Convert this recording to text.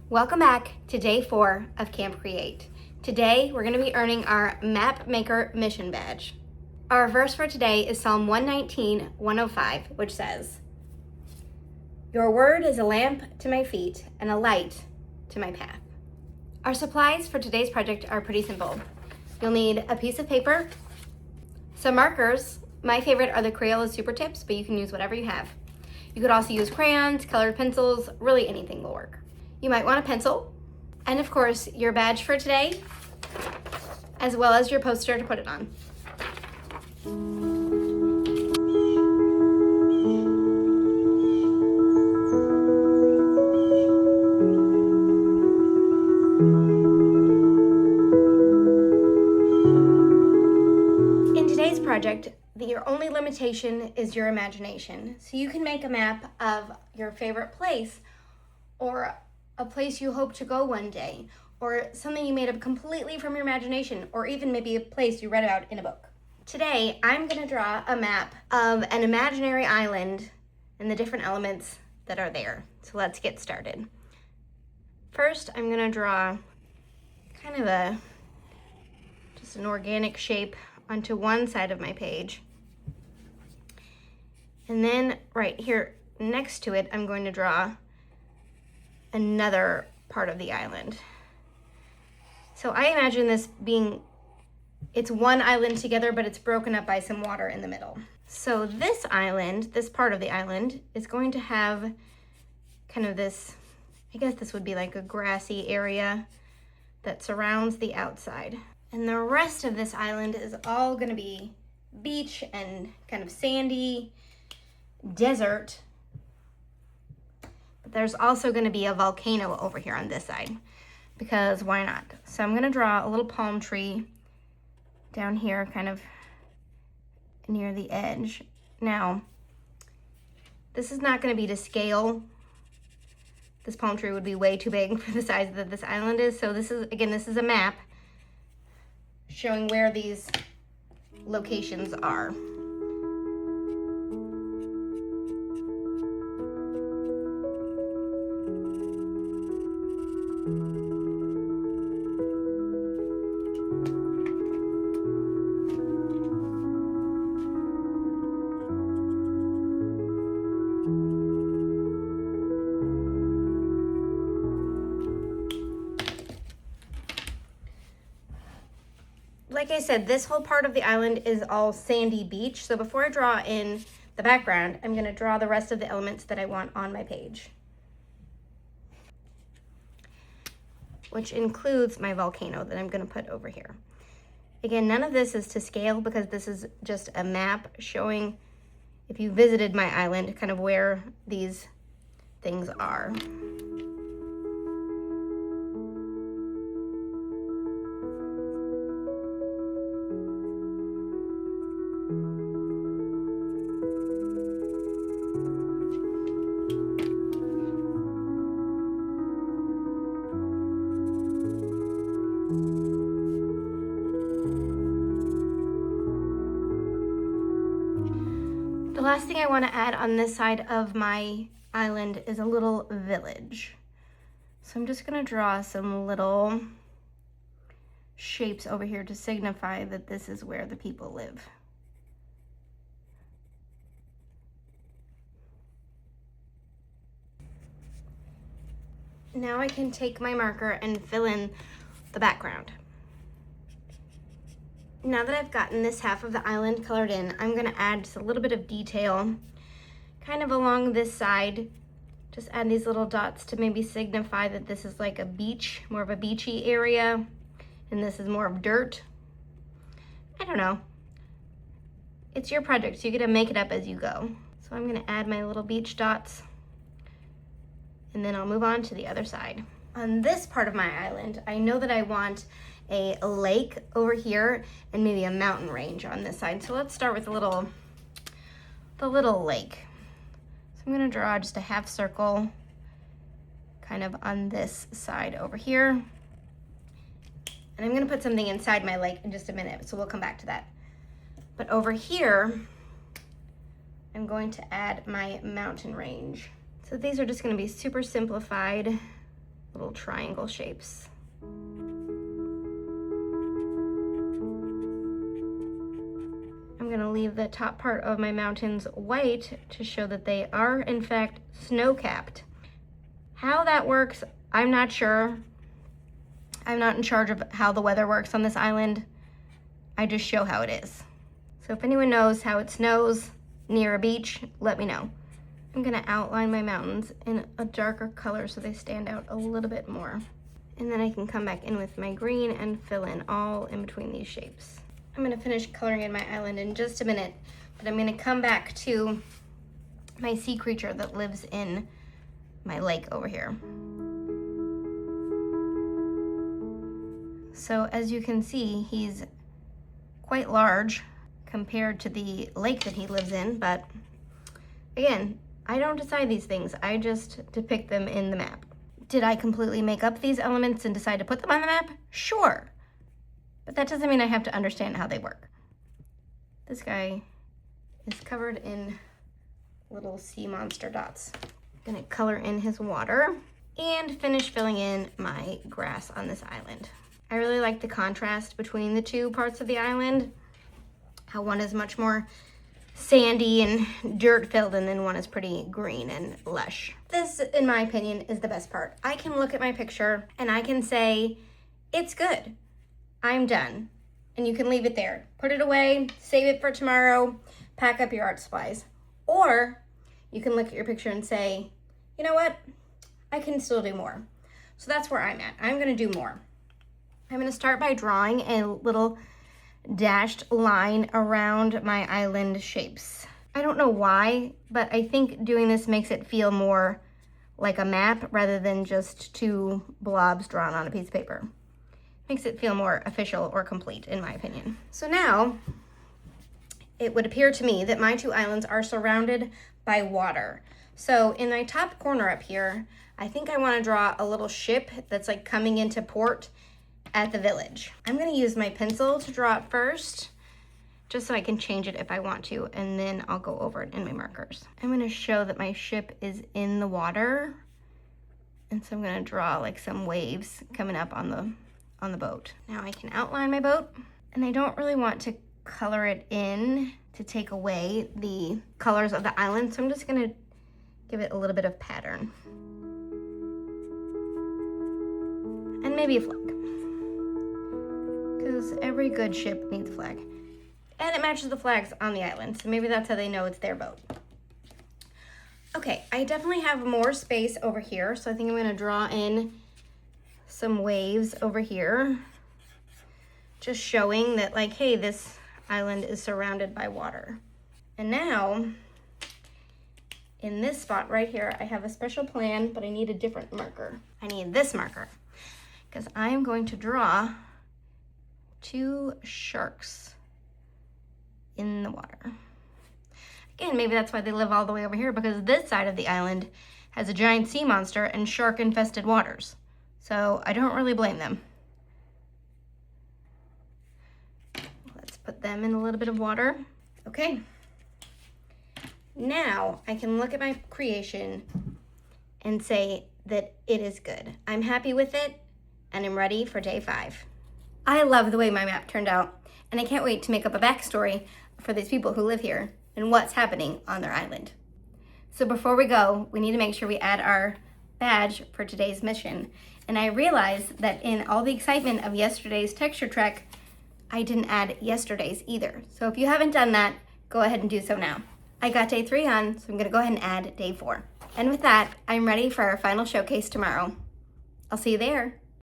Welcome back to day 4 of Camp Create. Today we're going to be earning our Map Maker Mission Badge. Our verse for today is Psalm 119:105, which says, "Your word is a lamp to my feet and a light to my path." Our supplies for today's project are pretty simple. You'll need a piece of paper, some markers. My favorite are the Kral Super Tips, but you can use whatever you have. You could also use crayons, colored pencils, really anything will work. You might want a pencil, and of course, your badge for today, as well as your poster to put it on. In today's project, your only limitation is your imagination. So you can make a map of your favorite place, or a place you hope to go one day, or something you made up completely from your imagination, or even maybe a place you read about in a book. Today, I'm gonna draw a map of an imaginary island and the different elements that are there. So let's get started. First, I'm gonna draw kind of just an organic shape onto one side of my page. And then right here next to it, I'm going to draw another part of the island. So I imagine this being, it's one island together, but it's broken up by some water in the middle. So this island, this part of the island, is going to have kind of this, I guess this would be like a grassy area that surrounds the outside. And the rest of this island is all gonna be beach and kind of sandy desert. There's also going to be a volcano over here on this side, because why not? So I'm going to draw a little palm tree down here kind of near the edge. Now, this is not going to be to scale. This palm tree would be way too big for the size that this island is. So this is, again, this is a map showing where these locations are. Like I said, this whole part of the island is all sandy beach. So before I draw in the background, I'm going to draw the rest of the elements that I want on my page, which includes my volcano that I'm going to put over here. Again, none of this is to scale because this is just a map showing, if you visited my island, kind of where these things are. The last thing I want to add on this side of my island is a little village. So I'm just going to draw some little shapes over here to signify that this is where the people live. Now I can take my marker and fill in the background. Now that I've gotten this half of the island colored in, I'm going to add just a little bit of detail kind of along this side. Just add these little dots to maybe signify that this is like a beach, more of a beachy area, and this is more of dirt. I don't know. It's your project, so you get to make it up as you go. So I'm going to add my little beach dots, and then I'll move on to the other side. On this part of my island, I know that I want a lake over here and maybe a mountain range on this side. So let's start with the little lake. So I'm gonna draw just a half circle kind of on this side over here. And I'm gonna put something inside my lake in just a minute, so we'll come back to that. But over here, I'm going to add my mountain range. So these are just gonna be super simplified little triangle shapes. I'm gonna leave the top part of my mountains white to show that they are in fact snow-capped. How that works, I'm not sure. I'm not in charge of how the weather works on this island. I just show how it is. So if anyone knows how it snows near a beach, let me know. I'm gonna outline my mountains in a darker color so they stand out a little bit more. And then I can come back in with my green and fill in all in between these shapes. I'm gonna finish coloring in my island in just a minute, but I'm gonna come back to my sea creature that lives in my lake over here. So as you can see, he's quite large compared to the lake that he lives in, but again, I don't decide these things, I just depict them in the map. Did I completely make up these elements and decide to put them on the map? Sure, but that doesn't mean I have to understand how they work. This guy is covered in little sea monster dots. I'm gonna color in his water and finish filling in my grass on this island. I really like the contrast between the two parts of the island, how one is much more sandy and dirt filled and then one is pretty green and lush. This, in my opinion, is the best part. I can look at my picture and I can say, it's good, I'm done. And you can leave it there. Put it away, save it for tomorrow, pack up your art supplies. Or you can look at your picture and say, you know what, I can still do more. So that's where I'm at. I'm gonna do more. I'm gonna start by drawing a little dashed line around my island shapes. I don't know why, but I think doing this makes it feel more like a map rather than just two blobs drawn on a piece of paper. Makes it feel more official or complete, in my opinion. So now, it would appear to me that my two islands are surrounded by water. So in my top corner up here, I think I wanna draw a little ship that's like coming into port at the village. I'm gonna use my pencil to draw it first, just so I can change it if I want to, and then I'll go over it in my markers. I'm gonna show that my ship is in the water, and so I'm gonna draw like some waves coming up on the boat. Now I can outline my boat, and I don't really want to color it in to take away the colors of the island, so I'm just gonna give it a little bit of pattern. And maybe a flag, because every good ship needs a flag. And it matches the flags on the island, so maybe that's how they know it's their boat. Okay, I definitely have more space over here, so I think I'm gonna draw in some waves over here, just showing that like, hey, this island is surrounded by water. And now, in this spot right here, I have a special plan, but I need a different marker. I need this marker, because I am going to draw two sharks in the water. Again, maybe that's why they live all the way over here, because this side of the island has a giant sea monster and shark-infested waters. So I don't really blame them. Let's put them in a little bit of water. Okay. Now I can look at my creation and say that it is good. I'm happy with it, and I'm ready for day 5. I love the way my map turned out, and I can't wait to make up a backstory for these people who live here and what's happening on their island. So before we go, we need to make sure we add our badge for today's mission. And I realized that in all the excitement of yesterday's texture trek, I didn't add yesterday's either. So if you haven't done that, go ahead and do so now. I got day 3 on, so I'm gonna go ahead and add day 4. And with that, I'm ready for our final showcase tomorrow. I'll see you there.